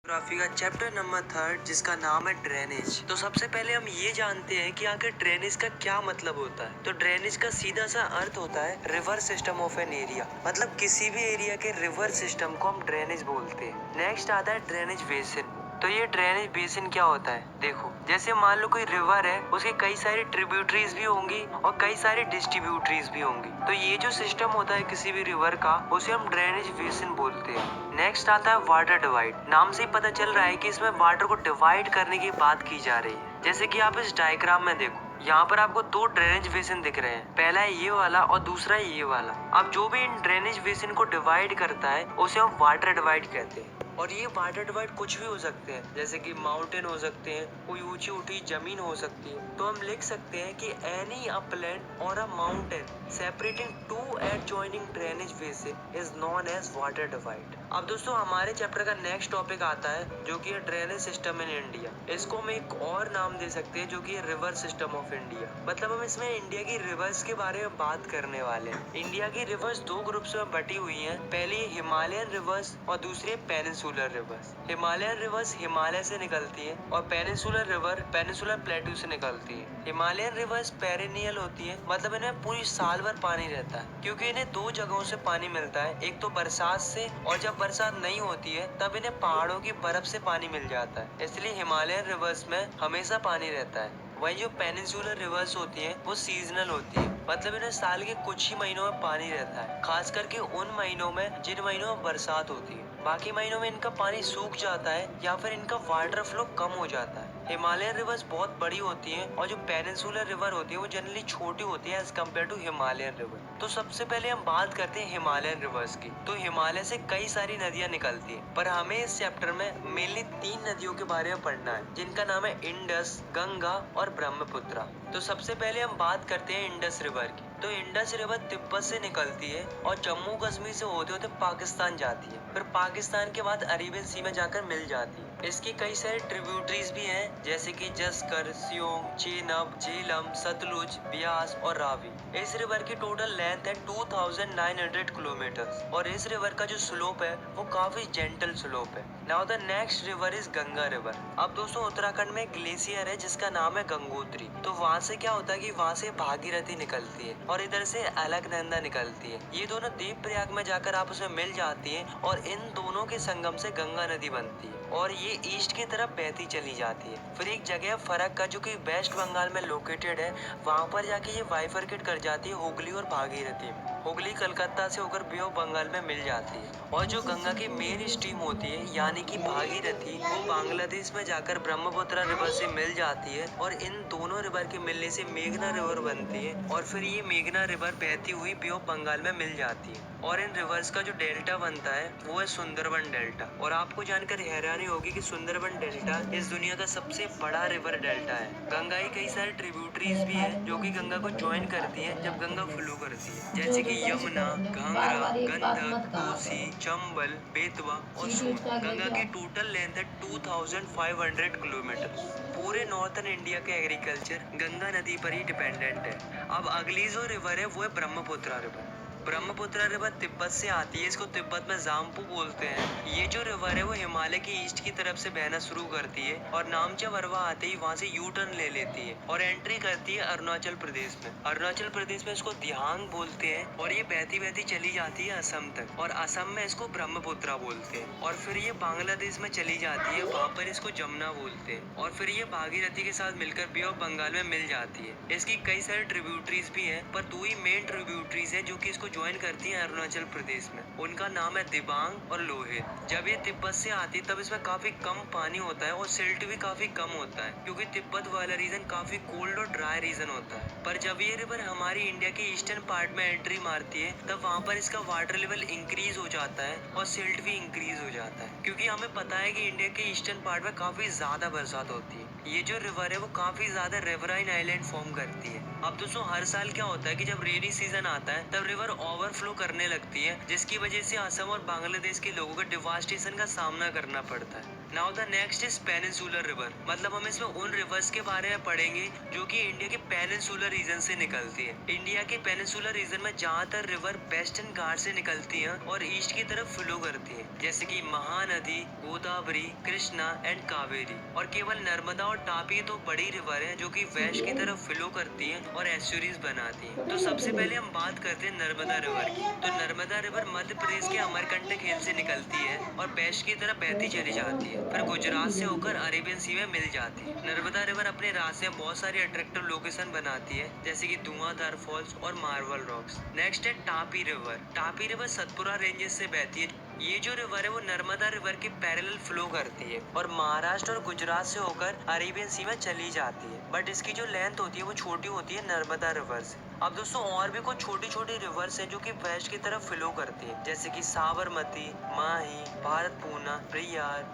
Geography का chapter number 3 जिसका नाम है ड्रेनेज। तो सबसे पहले हम ये जानते हैं कि आखिर ड्रेनेज का क्या मतलब होता है। तो ड्रेनेज का सीधा सा अर्थ होता है river system of an area, मतलब किसी भी एरिया के रिवर सिस्टम को हम ड्रेनेज बोलते हैं। नेक्स्ट आता है ड्रेनेज बेसिन। तो ये ड्रेनेज बेसिन क्या होता है, देखो जैसे मान लो कोई रिवर है, उसके कई सारी ट्रिब्यूटरीज भी होंगी और कई सारी डिस्ट्रीब्यूटरीज भी होंगी। तो ये जो सिस्टम होता है किसी भी रिवर का, उसे हम ड्रेनेज बेसिन बोलते हैं। नेक्स्ट आता है वाटर डिवाइड। नाम से ही पता चल रहा है कि इसमें वाटर को डिवाइड करने की बात की जा रही है। जैसे कि आप इस डायग्राम में देखो, यहाँ पर आपको दो ड्रेनेज बेसिन दिख रहे हैं, पहला है ये वाला और दूसरा है ये वाला। अब जो भी इन ड्रेनेज बेसिन को डिवाइड करता है उसे हम वाटर डिवाइड कहते हैं। और ये वाटर डिवाइड कुछ भी हो सकते हैं, जैसे कि माउंटेन हो सकते हैं, कोई ऊंची उठी जमीन हो सकती है। तो हम लिख सकते हैं कि any upland or a mountain separating two adjoining drainage basin is known as water divide. अब दोस्तों हमारे चैप्टर का नेक्स्ट टॉपिक आता है जो कि है ड्रेनेज सिस्टम इन इंडिया। इसको हम एक और नाम दे सकते हैं जो कि है रिवर सिस्टम ऑफ इंडिया। मतलब हम इसमें इंडिया की रिवर्स के बारे में बात करने वाले हैं। इंडिया की रिवर्स दो ग्रुप्स में बटी हुई हैं। पहली हिमालयन रिवर्स और दूसरी peninsular reverse. Himalayan reverse Himalaya से निकलती है और पेनिनसुलर रिवर पेनिनसुलर प्लेटू से निकलती है। हिमालयन रिवर्स पेरिनियल होती है, मतलब इनमें पूरी साल भर पानी रहता है, क्योंकि इन्हें दो जगहों से पानी मिलता है, एक तो बरसात से, और जब बरसात नहीं होती है तब इन्हें पहाड़ों की बर्फ से पानी मिल जाता है। इसलिए हिमालयन रिवर्स में हमेशा पानी रहता है। वही जो पेनिनसुलर रिवर्स होती है वो सीजनल होती है, मतलब इन्हें साल के कुछ ही महीनों में पानी रहता है, खास करके उन महीनों में जिन महीनों में बरसात होती है। बाकी महीनों में इनका पानी सूख जाता है या फिर इनका वाटर फ्लो कम हो जाता है। हिमालयन रिवर्स बहुत बड़ी होती है और जो पेनिनसुलर रिवर होती है वो जनरली छोटी होती है as compare to Himalayan river. तो सबसे पहले हम बात करते हैं हिमालयन रिवर्स की। तो हिमालय से कई सारी नदियां निकलती हैं, पर हमें इस चैप्टर में मेनली 3 नदियों के बारे में पढ़ना है, जिनका नाम है इंडस, गंगा और ब्रह्मपुत्र। तो सबसे पहले हम बात करते हैं इंडस रिवर की। तो इंडस रिवर तिब्बत से निकलती है और जम्मू कश्मीर से होते होते पाकिस्तान जाती है, फिर पाकिस्तान के बाद अरेबियन सी में जाकर मिल जाती है। इसकी कई सारे ट्रिब्यूटरीज भी हैं, जैसे कि जस्कर, सियोम, चेनाब, झेलम, सतलुज, ब्यास और रावी। इस रिवर की टोटल लेंथ है 2900 किलोमीटर और इस रिवर का जो स्लोप है वो काफी जेंटल स्लोप है। Now the next river is Ganga river. अब दोस्तों उत्तराखंड में ग्लेशियर है जिसका नाम है गंगोत्री। तो वहाँ से क्या होता है कि वहाँ से भागीरथी निकलती है और इधर से अलकनंदा निकलती है। ये दोनों देवप्रयाग में जाकर आपस में मिल जाती है और इन दोनों के संगम से गंगा नदी बनती है और ये ईस्ट की तरफ बहती चली जाती है। फिर एक जगह फरक का जो कि वेस्ट बंगाल में लोकेटेड है, वहाँ पर जाके ये बाइफरकेट कर जाती है हुगली और भागीरथी। हुगली कलकत्ता से होकर बे ऑफ बंगाल में मिल जाती है और जो गंगा की मेन स्ट्रीम होती है यानी कि भागीरथी, वो बांग्लादेश में जाकर ब्रह्मपुत्र रिवर से मिल जाती है और इन दोनों रिवर के मिलने से मेघना रिवर बनती है और फिर ये मेघना रिवर बहती हुई बे ऑफ बंगाल में मिल जाती है। और इन रिवर्स का जो डेल्टा बनता है वो है सुंदरबन डेल्टा। और आपको जानकर हैरानी होगी कि सुंदरबन डेल्टा इस दुनिया का सबसे बड़ा रिवर डेल्टा है। गंगा की कई सारे ट्रिब्यूटरीज भी है जो कि गंगा को ज्वाइन करती है जब गंगा फ्लो करती है, जैसे कि यमुना, घाघरा, गंडक, कोसी, चंबल, बेतवा और सोन। गंगा की टोटल लेंथ है 2500 किलोमीटर। पूरे नॉर्थन इंडिया के एग्रीकल्चर गंगा नदी पर ही डिपेंडेंट है। अब अगली जो रिवर है वो है ब्रह्मपुत्र रिवर। ब्रह्मपुत्र रिवर तिब्बत से आती है, इसको तिब्बत में जाम्पू बोलते हैं। ये जो रिवर है वो हिमालय की ईस्ट की तरफ से बहना शुरू करती है और नामचा वरवा आते ही वहाँ से यू टर्न ले लेती है और एंट्री करती है अरुणाचल प्रदेश में। अरुणाचल प्रदेश में इसको दिहांग बोलते हैं और ये बहती बहती चली जाती है असम तक और असम में इसको ब्रह्मपुत्र बोलते हैं और फिर ये बांग्लादेश में चली जाती है, वहाँ पर इसको जमुना बोलते हैं और फिर ये भागीरथी के साथ मिलकर बे ऑफ बंगाल में मिल जाती है। इसकी कई सारे ट्रिब्यूटरीज भी हैं, पर दो ही मेन ट्रिब्यूटरीज है जो कि इसको ज्वाइन करती है अरुणाचल प्रदेश में। उनका नाम है दिबांग और लोहित। जब ये तिब्बत से आती है तब इसमें काफी कम पानी होता है और सिल्ट भी काफी कम होता है, क्योंकि तिब्बत वाला रीजन काफी कोल्ड और ड्राई रीजन होता है। पर जब ये रिवर हमारी इंडिया के ईस्टर्न पार्ट में एंट्री मारती है तब वहाँ पर इसका वाटर लेवल इंक्रीज हो जाता है और सिल्ट भी इंक्रीज हो जाता है, क्योंकि हमें पता है कि इंडिया के ईस्टर्न पार्ट में काफी ज्यादा बरसात होती है। ये जो रिवर है वो काफी ज्यादा रिवराइन आइलैंड फॉर्म करती है। अब दोस्तों हर साल क्या होता है कि जब रेनी सीजन आता है तब रिवर ओवरफ्लो करने लगती है, जिसकी वजह से असम और बांग्लादेश के लोगों को डिवास्टेशन का सामना करना पड़ता है। Now the next is peninsular river, मतलब हम इसमें उन रिवर्स के बारे में पढ़ेंगे जो कि इंडिया के पेनिनसुलर रीजन से निकलती है। इंडिया के पेनिनसुलर रीजन में ज्यादातर रिवर वेस्टर्न घाट से निकलती हैं और ईस्ट की तरफ फ्लो करती हैं, जैसे कि महानदी, गोदावरी, कृष्णा एंड कावेरी। और केवल नर्मदा और तापी तो बड़ी रिवर है जो कि वेस्ट की तरफ फ्लो करती हैं और एस्चुरीज बनाती हैं। तो सबसे पहले हम बात करते हैं नर्मदा रिवर की। तो नर्मदा रिवर मध्य प्रदेश के अमरकंटक हिल से निकलती है और वेस्ट की तरफ बहती चली जाती है, फिर गुजरात से होकर अरेबियन सी में मिल जाती है। नर्मदा रिवर अपने रास्ते में बहुत सारी अट्रैक्टिव लोकेशन बनाती है, जैसे कि धुआंधार फॉल्स और मार्बल रॉक्स। नेक्स्ट है Tapi river. Tapi river Satpura ranges से बहती है। ये जो रिवर है वो नर्मदा रिवर के पैरेलल फ्लो करती है और महाराष्ट्र और गुजरात से होकर अरेबियन सी में चली जाती है, बट इसकी जो लेंथ होती है वो छोटी होती है नर्मदा रिवर से। अब दोस्तों और भी कुछ छोटी छोटी रिवर्स हैं जो कि वेस्ट की तरफ फ्लो करती है, जैसे कि साबरमती, माही, भारतपूर्णा, प्रियार।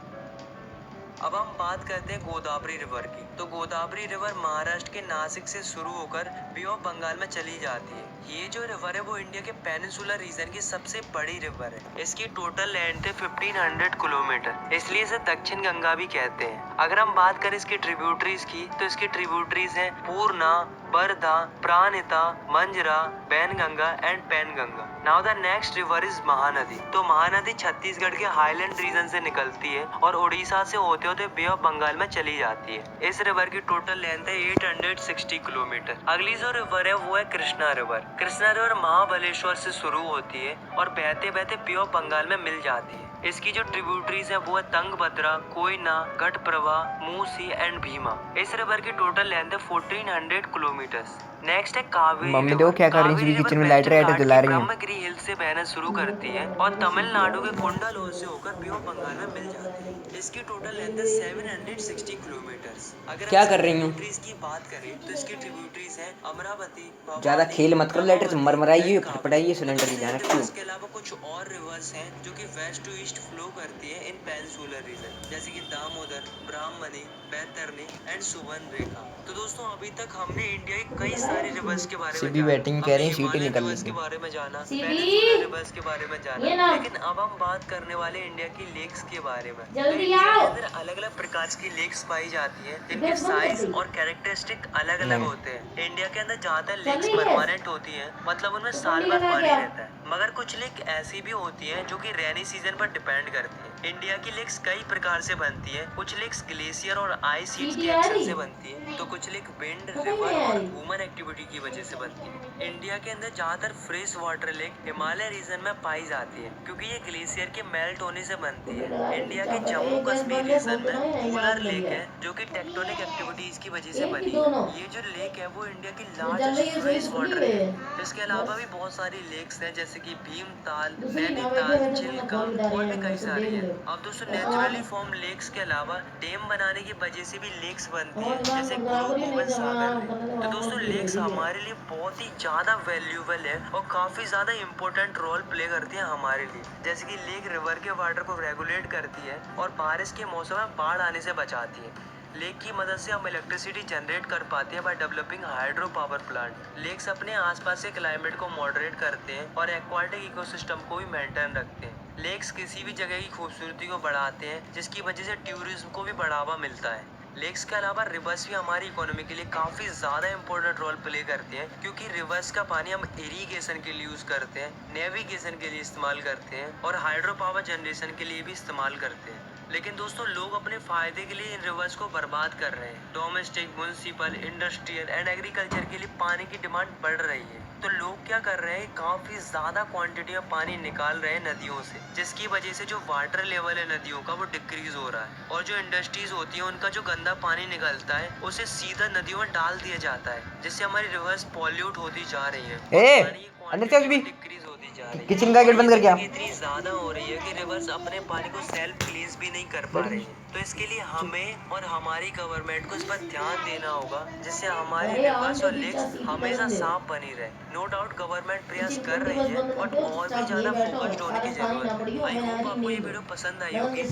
अब हम बात करते हैं गोदावरी रिवर की। तो गोदावरी रिवर महाराष्ट्र के नासिक से शुरू होकर बे ऑफ बंगाल में चली जाती है। ये जो रिवर है वो इंडिया के पेनिनसुलर रीजन की सबसे बड़ी रिवर है। इसकी टोटल लेंथ है 1500 किलोमीटर, इसलिए इसे दक्षिण गंगा भी कहते हैं। अगर हम बात करें इसकी ट्रिब्यूटरीज की, तो इसकी ट्रिब्यूटरीज हैं Purna, Wardha, Pranhita, Manjara, Wainganga and Penganga. Now the next river is Mahanadi. तो महानदी छत्तीसगढ़ के हाईलैंड रीजन से निकलती है और उड़ीसा से होते होते बे ऑफ बंगाल में चली जाती है। इस रिवर की टोटल लेंथ है 860 किलोमीटर। अगली जो रिवर है वो है कृष्णा रिवर। कृष्णा रिवर महाबलेश्वर से शुरू होती है और बहते बहते बे ऑफ बंगाल में मिल जाती है। इसकी जो ट्रिब्यूटरीज है वो है तंगभद्रा, कोयना, घटप्रभा, मूसी एंड भीमा। इस रिवर की टोटल लेंथ है 1400 किलोमीटर। नेक्स्ट है कावेरी। मम्मी देखो क्या कर रही है, किचन में लाइट रेड जला रही है। ब्रह्मगिरी हिल से बहना शुरू करती है और तमिलनाडु के कुंडलोर से होकर बे ऑफ बंगाल में मिल जाती है। इसकी टोटल लेंथ है 760 किलोमीटर। अगर क्या कर रही हूँ? ट्रिब्यूटरीज की बात करें तो इसकी ट्रिब्यूटरीज है अमरावती, ज्यादा खेल मत करो, लाइटर से मरमराइए, फटफटाइए सिलेंडर की, ध्यान रखियो। इसके अलावा कुछ और रिवर्स हैं जो कि वेस्ट टू ईस्ट फ्लो करती है इन पेनिनसुलर रीजन, जैसे कि दामोदर, ब्राह्मणी, बैतरणी एंड सुवर्णरेखा। तो दोस्तों अभी तक हमने इंडिया की कई सारी रिवर्स के बारे में बैटिंग कह रही है, सीटी निकल रिवर्स के रही है। बारे में जाना, पेनिनसुलर रिवर्स के बारे में जाना, लेकिन अब हम बात करने वाले इंडिया की लेक्स के बारे में। जल्दी आओ। अंदर अलग अलग प्रकार की लेक्स पाई जाती है जिनके साइज और कैरेक्टरिस्टिक अलग अलग होते हैं। इंडिया के अंदर ज्यादातर लेक्स परमानेंट होती है, मतलब उनमें साल भर पानी रहता है, मगर कुछ लेक ऐसी भी होती है जो कि रेनी सीजन पर डिपेंड करती है। इंडिया की लेक्स कई प्रकार से बनती है। कुछ लेक्स ग्लेशियर और आइस शीट्स के एक्शन से बनती है, तो कुछ लेक विंड, रिवर और ह्यूमन एक्टिविटी की वजह से बनती है। इंडिया के अंदर ज्यादातर fresh water lake Himalaya region में पाई जाती है, क्योंकि ये ग्लेशियर के मेल्ट होने से बनती है। इंडिया के जम्मू कश्मीर रीजन में पोलर लेक है जो कि टेक्टोनिक एक्टिविटीज की वजह से बनी है। ये जो लेक है वो इंडिया की लार्जेस्ट फ्रेश वाटर है। इसके अलावा भी बहुत सारी लेक्स हैं, जैसे कि भीमताल, नैनीताल, चिल्का और भी कई सारी है। अब दोस्तों नेचुरली फॉर्म लेक्स के अलावा डैम बनाने की वजह से भी लेक्स बनती है, जैसे गुरु गोविंद सागर लेक। तो दोस्तों लेक्स हमारे लिए बहुत ही ज्यादा वैल्यूएबल है और काफी ज्यादा इम्पोर्टेंट रोल प्ले करती है हमारे लिए। जैसे कि लेक रिवर के वाटर को रेगुलेट करती है और बारिश के मौसम में बाढ़ आने से बचाती है। लेक की मदद से हम इलेक्ट्रिसिटी जनरेट कर पाते हैं by developing hydro power plant. Lakes अपने आसपास के क्लाइमेट को मॉडरेट करते हैं और एक्वाटिक इकोसिस्टम को भी मेंटेन रखते हैं। लेक्स किसी भी जगह की खूबसूरती को बढ़ाते हैं, जिसकी वजह से टूरिज्म को भी बढ़ावा मिलता है। लेक्स के अलावा रिवर्स भी हमारी इकोनॉमी के लिए काफी ज्यादा इंपॉर्टेंट रोल प्ले करते हैं, क्योंकि रिवर्स का पानी हम इरिगेशन के लिए यूज करते हैं, नेविगेशन के लिए इस्तेमाल करते हैं और हाइड्रो पावर जनरेशन के लिए भी इस्तेमाल करते हैं। लेकिन दोस्तों लोग अपने फायदे के लिए इन रिवर्स को बर्बाद कर रहे हैं। Domestic, municipal, industrial and agriculture के लिए पानी की डिमांड बढ़ रही है, तो लोग क्या कर रहे हैं, काफी ज्यादा क्वांटिटी में पानी निकाल रहे हैं नदियों से, जिसकी वजह से जो वाटर लेवल है नदियों का वो डिक्रीज हो रहा है। और जो इंडस्ट्रीज होती है उनका जो गंदा पानी निकलता है उसे सीधा नदियों में डाल दिया जाता है, जिससे हमारी रिवर्स पॉल्यूट होती जा रही है। डिक्रीज होती जा रही है। किचन का गेट बंद कर क्या? इतनी ज्यादा हो रही है कि रिवर्स अपने पानी को सेल्फ रिलीज भी नहीं कर पा रही है। तो इसके लिए हमें और हमारी गवर्नमेंट को इस पर ध्यान देना होगा, जिससे हमारी रिवर्स और लेक्स हमेशा साफ बनी रहे। नो डाउट गवर्नमेंट प्रयास कर रही है, बट और भी ज्यादा फोकस्ड होने की जरूरत है। आई होप आपको ये वीडियो पसंद आई होगी।